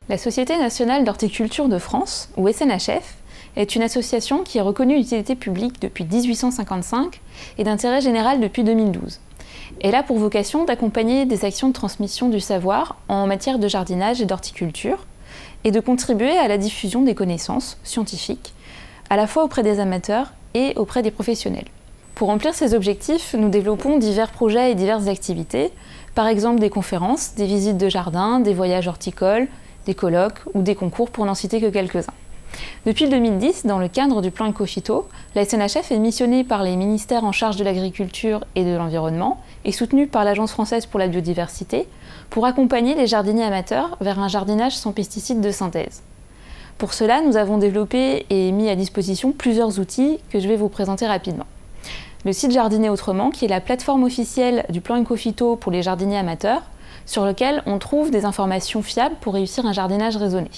La Société nationale d'horticulture de France, ou SNHF, est une association qui est reconnue d'utilité publique depuis 1855 et d'intérêt général depuis 2012. Elle a pour vocation d'accompagner des actions de transmission du savoir en matière de jardinage et d'horticulture et de contribuer à la diffusion des connaissances scientifiques, à la fois auprès des amateurs et auprès des professionnels. Pour remplir ces objectifs, nous développons divers projets et diverses activités, par exemple des conférences, des visites de jardin, des voyages horticoles, des colloques ou des concours pour n'en citer que quelques-uns. Depuis 2010, dans le cadre du plan Ecophyto, la SNHF est missionnée par les ministères en charge de l'agriculture et de l'environnement et soutenue par l'Agence française pour la biodiversité pour accompagner les jardiniers amateurs vers un jardinage sans pesticides de synthèse. Pour cela, nous avons développé et mis à disposition plusieurs outils que je vais vous présenter rapidement. Le site Jardiner Autrement, qui est la plateforme officielle du plan Ecophyto pour les jardiniers amateurs, sur lequel on trouve des informations fiables pour réussir un jardinage raisonné.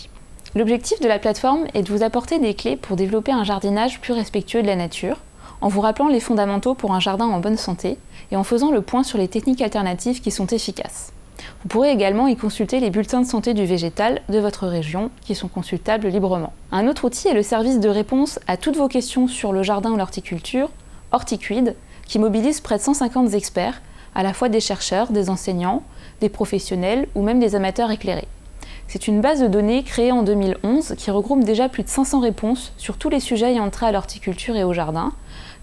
L'objectif de la plateforme est de vous apporter des clés pour développer un jardinage plus respectueux de la nature, en vous rappelant les fondamentaux pour un jardin en bonne santé et en faisant le point sur les techniques alternatives qui sont efficaces. Vous pourrez également y consulter les bulletins de santé du végétal de votre région qui sont consultables librement. Un autre outil est le service de réponse à toutes vos questions sur le jardin ou l'horticulture, Hortiquid, qui mobilise près de 150 experts, à la fois des chercheurs, des enseignants, des professionnels ou même des amateurs éclairés. C'est une base de données créée en 2011 qui regroupe déjà plus de 500 réponses sur tous les sujets ayant trait à l'horticulture et au jardin.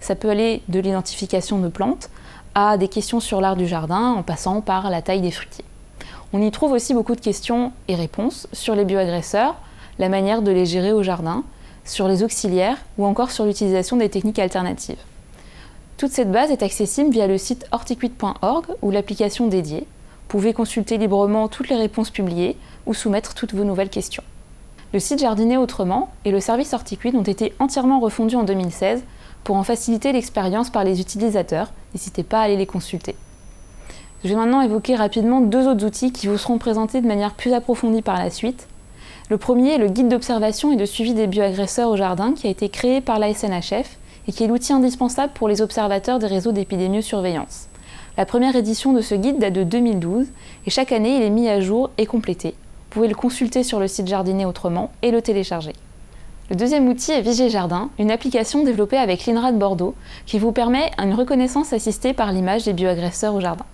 Ça peut aller de l'identification de plantes à des questions sur l'art du jardin en passant par la taille des fruitiers. On y trouve aussi beaucoup de questions et réponses sur les bioagresseurs, la manière de les gérer au jardin, sur les auxiliaires ou encore sur l'utilisation des techniques alternatives. Toute cette base est accessible via le site hortiquid.org ou l'application dédiée. Vous pouvez consulter librement toutes les réponses publiées ou soumettre toutes vos nouvelles questions. Le site Jardiner Autrement et le service Hortiquid ont été entièrement refondus en 2016 pour en faciliter l'expérience par les utilisateurs. N'hésitez pas à aller les consulter. Je vais maintenant évoquer rapidement deux autres outils qui vous seront présentés de manière plus approfondie par la suite. Le premier est le guide d'observation et de suivi des bioagresseurs au jardin qui a été créé par la SNHF et qui est l'outil indispensable pour les observateurs des réseaux d'épidémiosurveillance. La première édition de ce guide date de 2012 et chaque année il est mis à jour et complété. Vous pouvez le consulter sur le site Jardiner Autrement et le télécharger. Le deuxième outil est Vigier Jardin, une application développée avec l'INRA de Bordeaux qui vous permet une reconnaissance assistée par l'image des bioagresseurs au jardin.